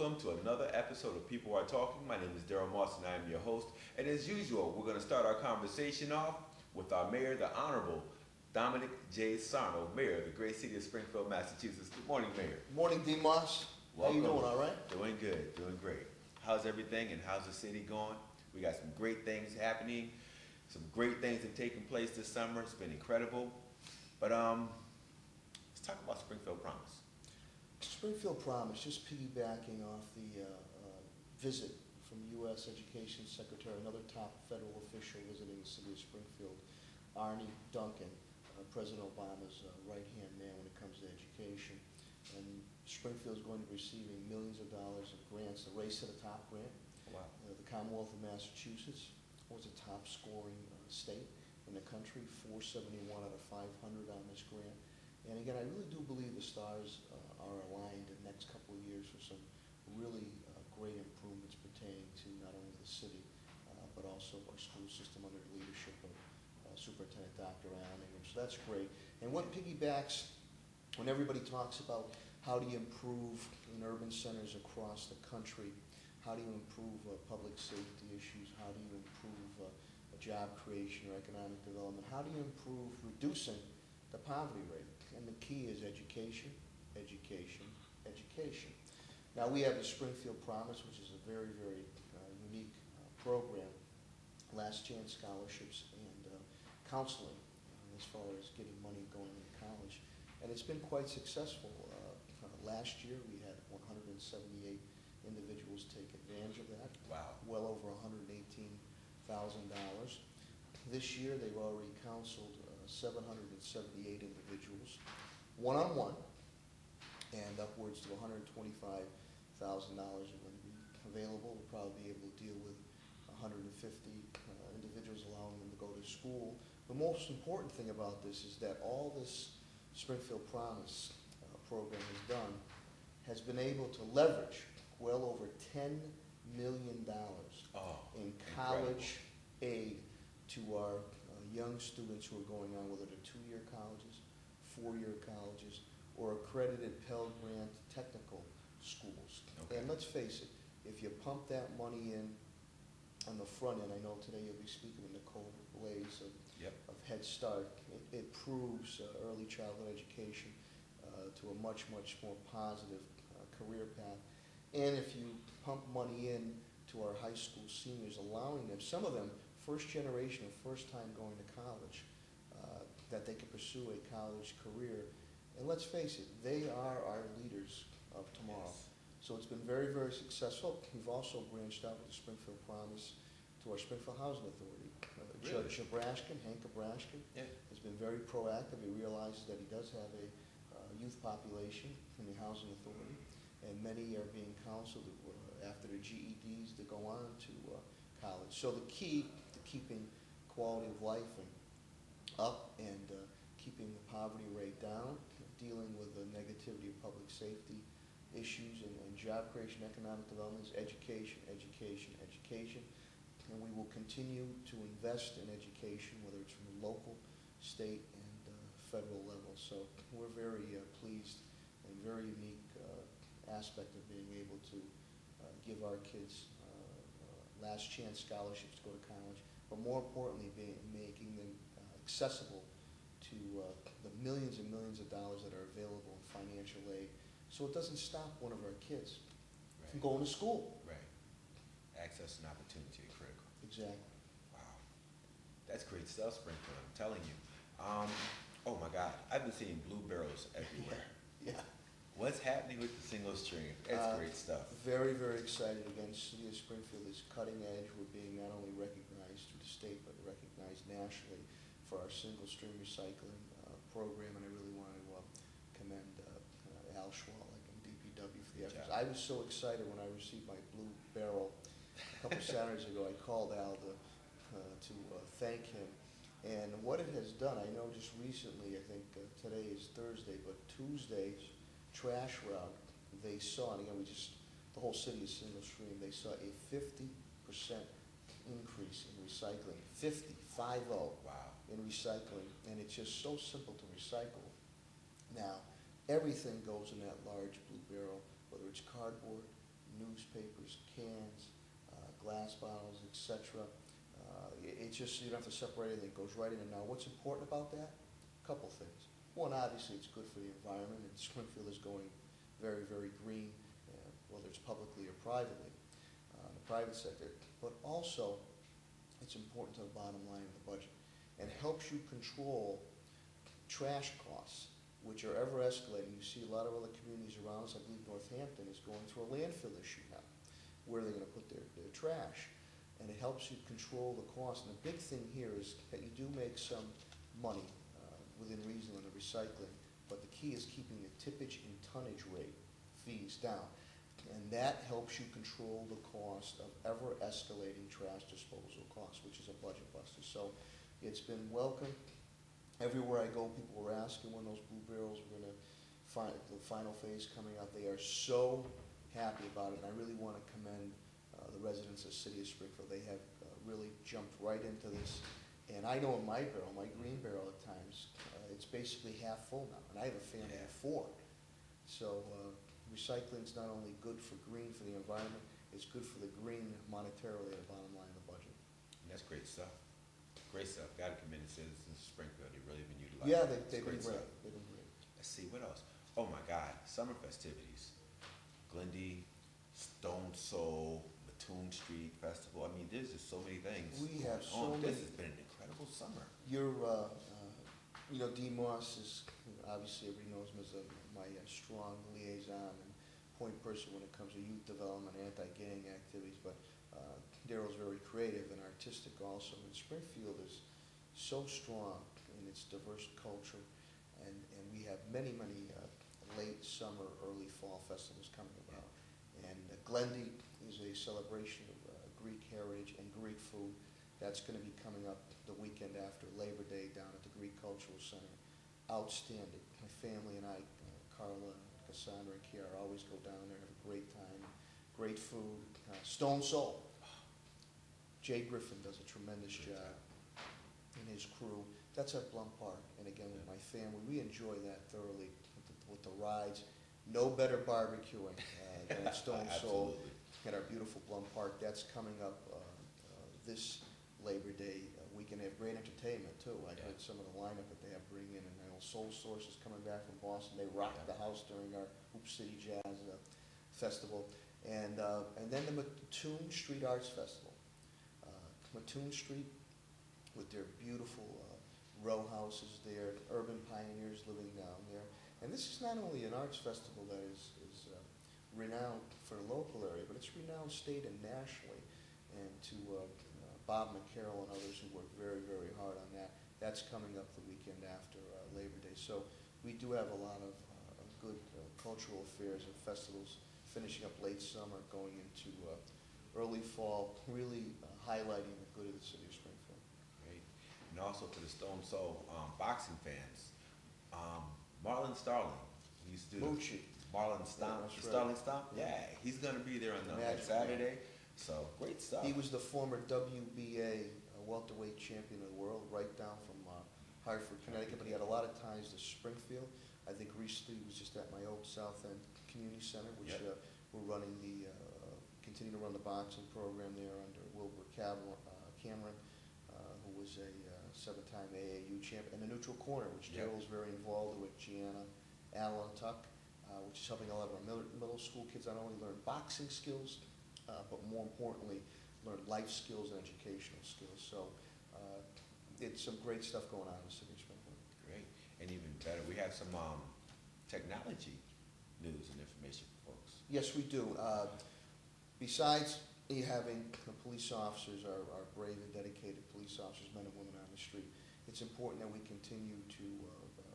welcome to another episode of People Are Talking. My name is Daryl Moss and I am your host. And as usual, we're going to start our conversation off with our mayor, the Honorable Domenic J. Sarno, mayor of the great city of Springfield, Massachusetts. Good morning, Mayor. Morning, D. Moss. Welcome. How you doing, all right? Doing good, doing great. How's everything and how's the city going? We got some great things happening. Some great things have taken place this summer. It's been incredible. But let's talk about Springfield Promise. Springfield Promise, just piggybacking off the visit from U.S. Education Secretary, another top federal official visiting the city of Springfield, Arne Duncan, President Obama's right-hand man when it comes to education. And Springfield is going to be receiving millions of dollars of grants. The Race to the Top grant. Wow. The Commonwealth of Massachusetts was a top-scoring state in the country, 471 out of 500 on this grant. And again, I really do believe the stars are aligned in the next couple of years for some really great improvements pertaining to not only the city, but also our school system under the leadership of Superintendent Dr. Allen Ingram. So that's great. And what piggybacks, when everybody talks about how do you improve in urban centers across the country, how do you improve public safety issues, how do you improve job creation or economic development, how do you improve reducing the poverty rate? And the key is education, education, education. Now we have the Springfield Promise, which is a very, very unique program, last chance scholarships and counseling as far as getting money going into college. And it's been quite successful. Last year we had 178 individuals take advantage of that. Wow. Well over $118,000. This year they've already counseled 778 individuals, one-on-one, and upwards to $125,000 are going to be available. We'll probably be able to deal with 150 individuals, allowing them to go to school. The most important thing about this is that all this Springfield Promise program has done has been able to leverage well over $10 million in college aid to our young students who are going on, whether they're two-year colleges, four-year colleges, or accredited Pell Grant technical schools. Okay. And let's face it, if you pump that money in on the front end, I know today you'll be speaking with Nicole Blaze of Head Start, it proves early childhood education to a much, much more positive career path. And if you pump money in to our high school seniors, allowing them, some of them, first generation or first time going to college, that they can pursue a college career. And let's face it, they are our leaders of tomorrow. Yes. So it's been very, very successful. We've also branched out with the Springfield Promise to our Springfield Housing Authority. Really? Judge Nebraskan, Hank Nebraskan, has been very proactive. He realizes that he does have a youth population in the Housing Authority, and many are being counseled after their GEDs to go on to college. So the key to keeping quality of life up and keeping the poverty rate down, dealing with the negativity of public safety issues and job creation, economic development is education, education, education. And we will continue to invest in education, whether it's from the local, state, and federal level. So we're very pleased and very unique aspect of being able to give our kids last chance scholarships to go to college, but more importantly, making them accessible to the millions and millions of dollars that are available in financial aid, so it doesn't stop one of our kids from going to school. Right. Access and opportunity are critical. Exactly. Wow. That's great stuff, Springfield, I'm telling you. Oh my God, I've been seeing blue barrels everywhere. Yeah. What's happening with the single stream? It's great stuff. Very, very excited. Again, City of Springfield is cutting edge. We're being not only recognized through the state, but recognized nationally for our single stream recycling program. And I really want to commend Al Schwalik and DPW for the efforts. I was so excited when I received my blue barrel a couple Saturdays ago. I called Al to thank him. And what it has done, I know just recently, I think today is Thursday, but Tuesday's trash route, they saw, and again, the whole city is single stream, they saw a 50% increase in recycling, 50, Wow. in recycling, and it's just so simple to recycle. Now, everything goes in that large blue barrel, whether it's cardboard, newspapers, cans, glass bottles, etc. It's just, you don't have to separate anything, it goes right in. And now what's important about that? A couple things. One, obviously it's good for the environment, and Springfield is going very, very green, whether it's publicly or privately, the private sector. But also, it's important to the bottom line of the budget, and helps you control trash costs, which are ever escalating. You see a lot of other communities around us. I believe Northampton is going through a landfill issue now. Where are they going to put their trash? And it helps you control the cost. And the big thing here is that you do make some money within reason on the recycling, but the key is keeping the tippage and tonnage rate fees down. And that helps you control the cost of ever escalating trash disposal costs, which is a budget buster. So it's been welcome. Everywhere I go, people were asking when those blue barrels were going to find the final phase coming out. They are so happy about it, and I really want to commend the residents of the city of Springfield. They have really jumped right into this. And I know in my barrel, my green barrel at times, it's basically half full now, and I have a family of 4. So recycling is not only good for green for the environment, it's good for the green monetarily at the bottom line of the budget. And that's great stuff. Great stuff. Got to commend the citizens of Springfield. They really been utilizing. Yeah, they've been great. They've been great. Let's see, what else? Oh my God, summer festivities. Glendy, Stone Soul, Mattoon Street Festival. I mean, there's just so many things. We have so many. This has been an incredible summer. You know, D. Moss is, obviously everybody knows him as my strong liaison and point person when it comes to youth development, anti-gang activities, but Daryl's very creative and artistic also. And Springfield is so strong in its diverse culture, and we have many, many late summer, early fall festivals coming about. And Glendy is a celebration of Greek heritage and Greek food. That's going to be coming up the weekend after Labor Day down at the Greek Cultural Center. Outstanding. My family and I, Carla, Cassandra, and Kiara, always go down there, have a great time, great food. Stone Soul. Jay Griffin does a tremendous job, and his crew. That's at Blum Park, and again with my family, we enjoy that thoroughly with the rides. No better barbecuing than at Stone Soul at our beautiful Blum Park. That's coming up this Labor Day weekend. They have great entertainment too. I heard some of the lineup that they have bringing in, and I know Soul Source is coming back from Boston. They rocked the house during our Hoop City Jazz Festival, and then the Mattoon Street Arts Festival. Mattoon Street with their beautiful row houses there, urban pioneers living down there. And this is not only an arts festival that is renowned for the local area, but it's renowned state and nationally. And to Bob McCarroll and others who worked very, very hard on that, that's coming up the weekend after Labor Day. So we do have a lot of good cultural affairs and festivals finishing up late summer, going into early fall, really highlighting the good of the city of Springfield. Great. And also for the Stone Soul boxing fans, Marlon Starling, we used to do Marlon Stomp, yeah, Starling Stomp. Yeah, he's going to be there on Saturday. So great stuff. He was the former WBA welterweight champion of the world, right down from Hartford, Connecticut, but he had a lot of ties to Springfield. I think recently he was just at my old South End Community Center, which we're running continue to run the boxing program there under Wilbur Cameron, who was a 7-time AAU champ, and the Neutral Corner, which Daryl's very involved with, Gianna Allen Tuck, which is helping a lot of our middle school kids not only learn boxing skills, but more importantly, learn life skills and educational skills. So it's some great stuff going on in the city of Springfield. Great. And even better, we have some technology news and information for folks. Yes, we do. Besides having the police officers, our brave and dedicated police officers, men and women on the street, it's important that we continue to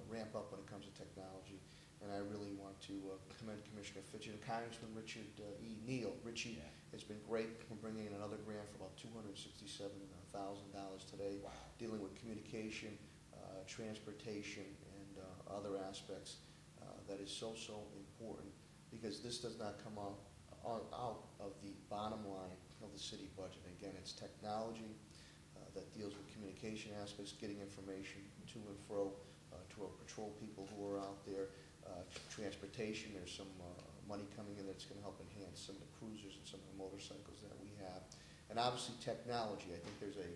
ramp up when it comes to technology. And I really want to commend Commissioner Fitch and Congressman Richard E. Neal. Richie has been great. We're bringing in another grant for about $267,000 today, dealing with communication, transportation, and other aspects that is so important, because this does not come out of the bottom line of the city budget. Again, it's technology that deals with communication aspects, getting information to and fro to our patrol people who are out there, transportation. There's some money coming in that's going to help enhance some of the cruisers and some of the motorcycles that we have. And obviously technology. I think there's a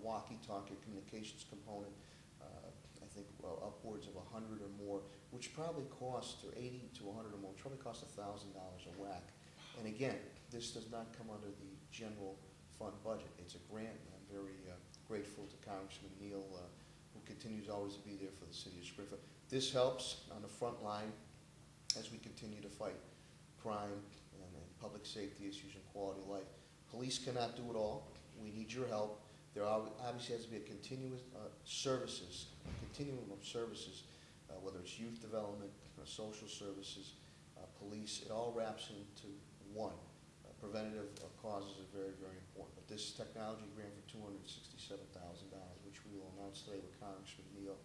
walkie-talkie communications component, I think upwards of 100 or more, which probably costs, or 80 to 100 or more, which probably costs $1,000 a whack. And again, this does not come under the general fund budget. It's a grant, and I'm very grateful to Congressman Neal, who continues always to be there for the city of Springfield. This helps on the front line as we continue to fight crime and public safety issues and quality of life. Police cannot do it all. We need your help. There obviously has to be a continuum of services, whether it's youth development, social services, police. It all wraps into one. Preventative causes are very, very important. But this technology grant for $267,000, which we will announce today with Congressman Neal,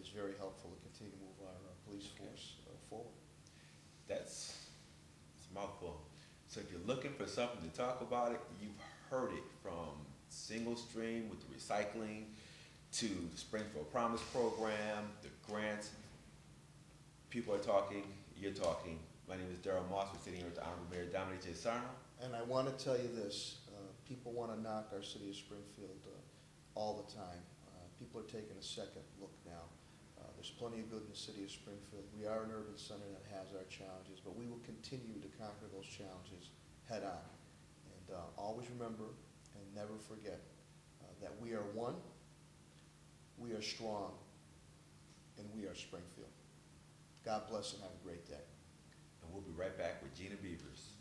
is very helpful to continue to move our police force forward. It's a mouthful. So if you're looking for something to talk about it, you've heard it, from single stream with the recycling to the Springfield Promise program, the grants. People are talking, you're talking. My name is Darrell Moss. We're sitting here with the Honorable Mayor Domenic J. Sarno. And I want to tell you this, people want to knock our city of Springfield all the time. People are taking a second look now. There's plenty of good in the city of Springfield. We are an urban center that has our challenges, but we will continue to conquer those challenges head on. And always remember and never forget that we are one, we are strong, and we are Springfield. God bless and have a great day. And we'll be right back with Gina Beavers.